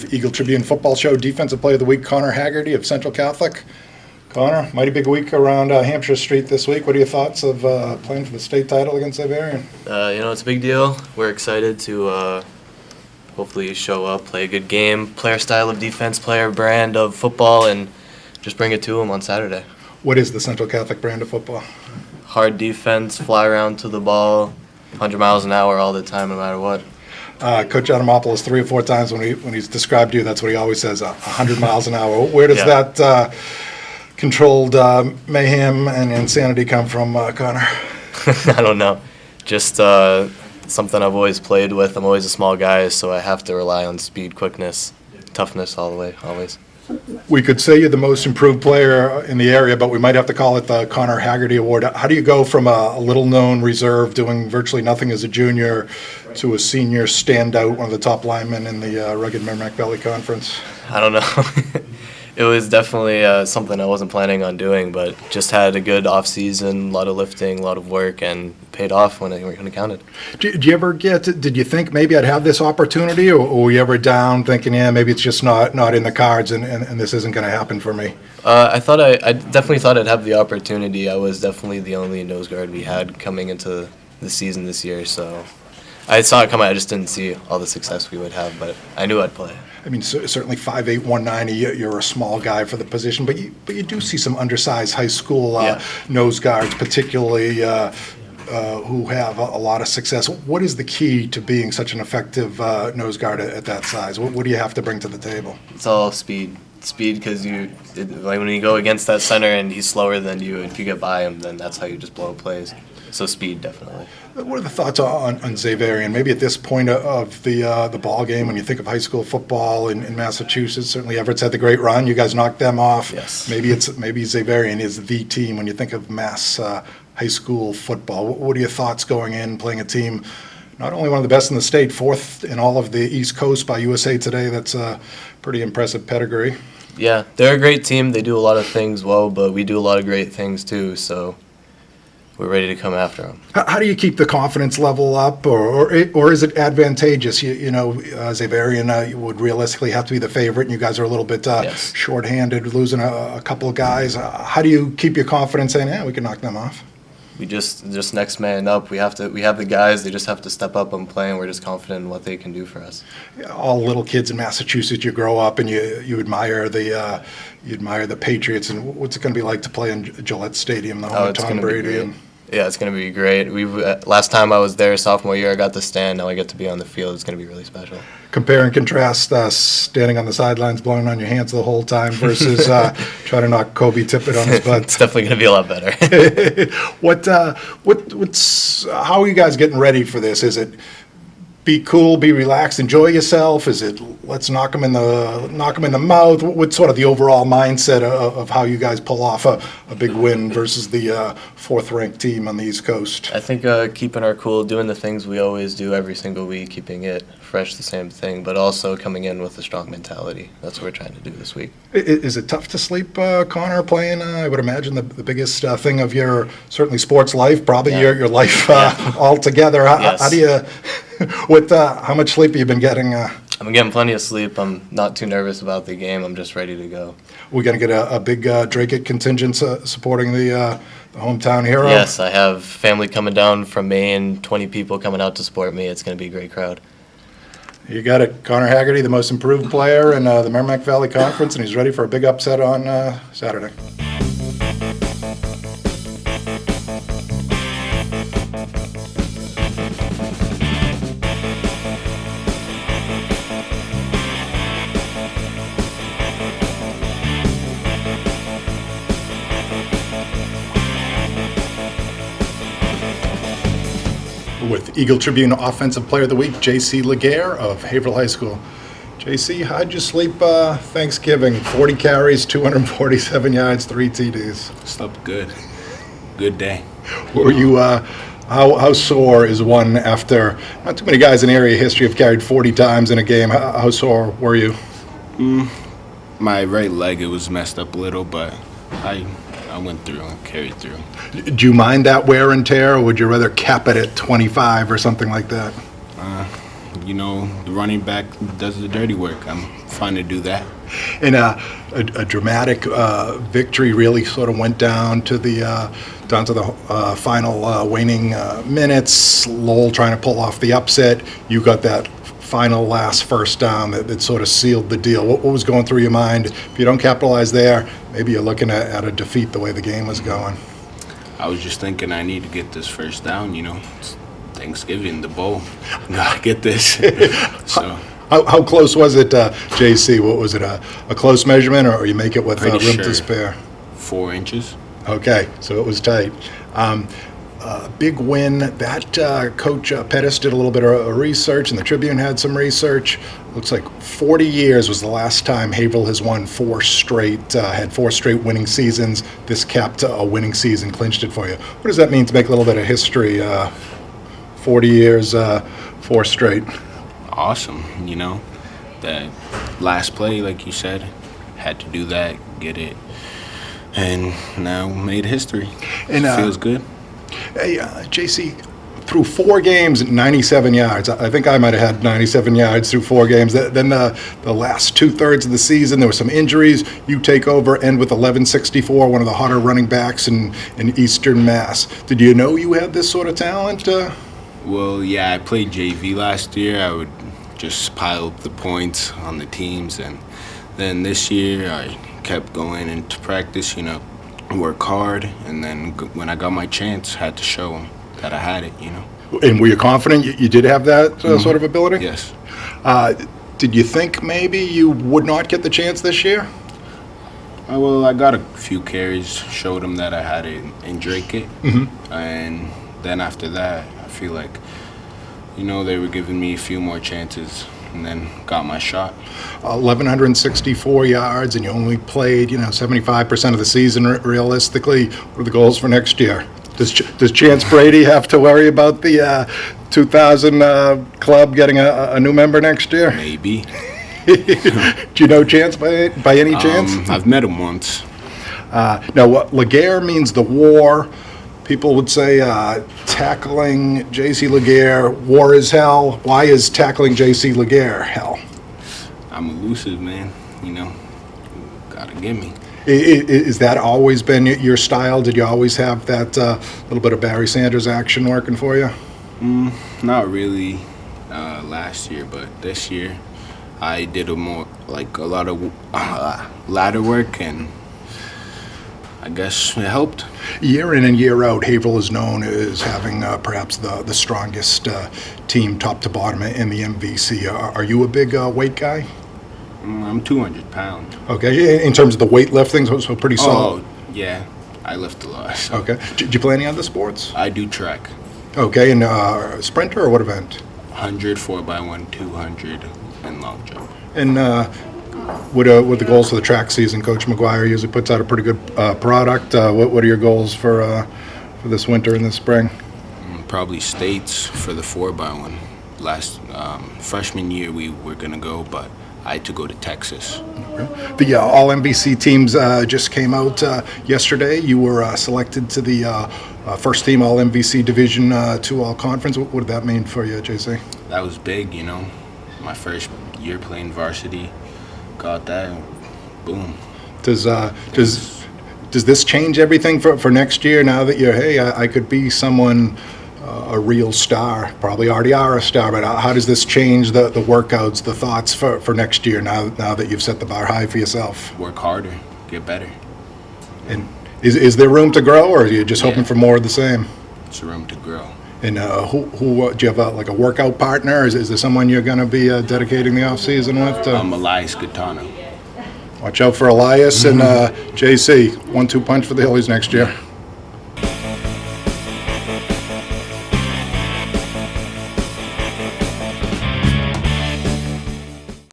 with Eagle-Tribune football show Defensive Player of the Week, Connor Hagerty of Central Catholic. Connor, mighty big week around Hampshire Street this week. What are your thoughts of playing for the state title against Laguerre? It's a big deal. We're excited to hopefully show up, play a good game, play our style of defense, play our brand of football, and just bring it to them on Saturday. What is the Central Catholic brand of football? Hard defense, fly around to the ball, 100 miles an hour all the time, no matter what. Coach Adamopoulos 3 or 4 times when he's described you, that's what he always says, 100 miles an hour. Where does that controlled mayhem and insanity come from, Connor? I don't know. Just something I've always played with. I'm always a small guy, so I have to rely on speed, quickness, toughness all the way, always. We could say you're the most improved player in the area, but we might have to call it the Connor Hagerty Award. How do you go from a little-known reserve doing virtually nothing as a junior to a senior standout, one of the top linemen in the rugged Merrimack Valley Conference? I don't know. It was definitely something I wasn't planning on doing, but just had a good off-season, a lot of lifting, a lot of work, and paid off when it counted. Did you ever did you think maybe I'd have this opportunity, or were you ever down thinking, yeah, maybe it's just not in the cards and this isn't going to happen for me? I definitely thought I'd have the opportunity. I was definitely the only nose guard we had coming into the season this year, so I saw it coming. I just didn't see all the success we would have, but I knew I'd play. I mean, certainly 5'8", 190, you're a small guy for the position, but you do see some undersized high school nose guards, particularly who have a lot of success. What is the key to being such an effective nose guard at that size? What do you have to bring to the table? It's all speed. Speed, because when you go against that center and he's slower than you, if you get by him, then that's how you just blow up plays. So speed, definitely. What are the thoughts on Xavier? And maybe at this point of the ball game, when you think of high school football in Massachusetts, certainly Everett's had the great run. You guys knocked them off. Yes. Maybe Xavier is the team when you think of Mass high school football. What are your thoughts going in, playing a team, not only one of the best in the state, 4th in all of the East Coast by USA Today? That's a pretty impressive pedigree. Yeah, they're a great team. They do a lot of things well, but we do a lot of great things too, so we're ready to come after them. How do you keep the confidence level up, or is it advantageous? Xavier would realistically have to be the favorite, and you guys are a little bit shorthanded, losing a couple of guys. How do you keep your confidence saying, yeah, we can knock them off? We just next man up. We have the guys. They just have to step up and play, and we're just confident in what they can do for us. All little kids in Massachusetts, you grow up and you admire the Patriots. And what's it going to be like to play in Gillette Stadium, the home of Tom Brady? Yeah, it's going to be great. Last time I was there, sophomore year, I got to stand. Now I get to be on the field. It's going to be really special. Compare and contrast standing on the sidelines, blowing on your hands the whole time versus trying to knock Kobe Tippett on his butt. It's definitely going to be a lot better. How are you guys getting ready for this? Is it be cool, be relaxed, enjoy yourself? Is it let's knock them in the mouth? What's sort of the overall mindset of how you guys pull off a big win versus the 4th-ranked team on the East Coast? I think keeping our cool, doing the things we always do every single week, keeping it fresh, the same thing, but also coming in with a strong mentality. That's what we're trying to do this week. Is it tough to sleep, Connor, playing? I would imagine the biggest thing of your certainly sports life, probably your life altogether. Yes. How do you? How much sleep have you been getting? I've been getting plenty of sleep. I'm not too nervous about the game. I'm just ready to go. We're going to get a big Drake contingent supporting the hometown hero? Yes, I have family coming down from Maine, 20 people coming out to support me. It's going to be a great crowd. You got it. Connor Hagerty, the most improved player in the Merrimack Valley Conference, and he's ready for a big upset on Saturday. With Eagle-Tribune Offensive Player of the Week, J.C. Laguerre of Haverhill High School. J.C., how'd you sleep Thanksgiving? 40 carries, 247 yards, 3 TDs. Slept good. Good day. Were you, how sore is one after, not too many guys in area history have carried 40 times in a game. How sore were you? My right leg, it was messed up a little, but I went through and carried through. Do you mind that wear and tear, or would you rather cap it at 25 or something like that? you know, the running back does the dirty work. I'm fine to do that. And a dramatic victory really sort of went down to the final waning minutes. Lowell trying to pull off the upset. You got that final last first down that sort of sealed the deal. What was going through your mind? If you don't capitalize there, maybe you're looking at a defeat the way the game was going. I was just thinking I need to get this first down, you know. It's Thanksgiving, the bowl. Gotta get this. So. How close was it, JC? What was it, a close measurement, or you make it with room to spare? 4 inches. Okay, so it was tight. Big win. That Coach Pettis did a little bit of research, and the Tribune had some research. Looks like 40 years was the last time Haverhill has won had 4 straight winning seasons. This capped a winning season, clinched it for you. What does that mean to make a little bit of history? 40 years, 4 straight. Awesome, you know. That last play, like you said, had to do that, get it, and now made history. And feels good. Hey, JC, through 4 games, 97 yards. I think I might have had 97 yards through 4 games. Then the last 2/3 of the season, there were some injuries. You take over, end with 1164, one of the hotter running backs in Eastern Mass. Did you know you had this sort of talent? Well, yeah, I played JV last year. I would just pile up the points on the teams, and then this year I kept going into practice, you know, work hard, and then when I got my chance, had to show them that I had it, you know. And were you confident you did have that sort of ability? Yes. Did you think maybe you would not get the chance this year? Well, I got a few carries, showed them that I had it and Drake it, and then after that, I feel like, you know, they were giving me a few more chances, and then got my shot. 1,164 yards, and you only played, 75% of the season realistically. What are the goals for next year? Does Chance Brady have to worry about the 2000 club getting a new member next year? Maybe. Do you know Chance by any chance? I've met him once. Now, what Laguerre means the war. People would say tackling J.C. Laguerre, war is hell. Why is tackling J.C. Laguerre hell? I'm elusive, man. You know, gotta get me. Is that always been your style? Did you always have that little bit of Barry Sanders action working for you? Not really last year, but this year I did a lot of ladder work, and I guess it helped. Year in and year out, Haverhill is known as having perhaps the strongest team top to bottom in the MVC. Are you a big weight guy? I'm 200 pounds. Okay, in terms of the weightlifting, so pretty solid. Oh, yeah, I lift a lot. So. Okay. Do you play any other sports? I do track. Okay, and sprinter or what event? 100, 4x1, 200, and long jump. And with the goals for the track season, Coach McGuire usually puts out a pretty good product. What are your goals for this winter and this spring? Probably states for the 4x1. Last freshman year we were going to go, but I had to go to Texas. Okay. The All-MVC teams just came out yesterday. You were selected to the first team All-MVC Division II All-Conference. What did that mean for you, JC? That was big, you know. My first year playing varsity, got that, boom. Does this change everything for next year now that you're, hey, I could be someone, a real star, probably already are a star, but how does this change the workouts, the thoughts for next year now that you've set the bar high for yourself? Work harder, get better. And is there room to grow, or are you just hoping for more of the same? It's room to grow. And who do you have a workout partner? Is there someone you're going to be dedicating the off season with? Elias Gaetano. Watch out for Elias and JC. 1-2 punch for the Hillies next year.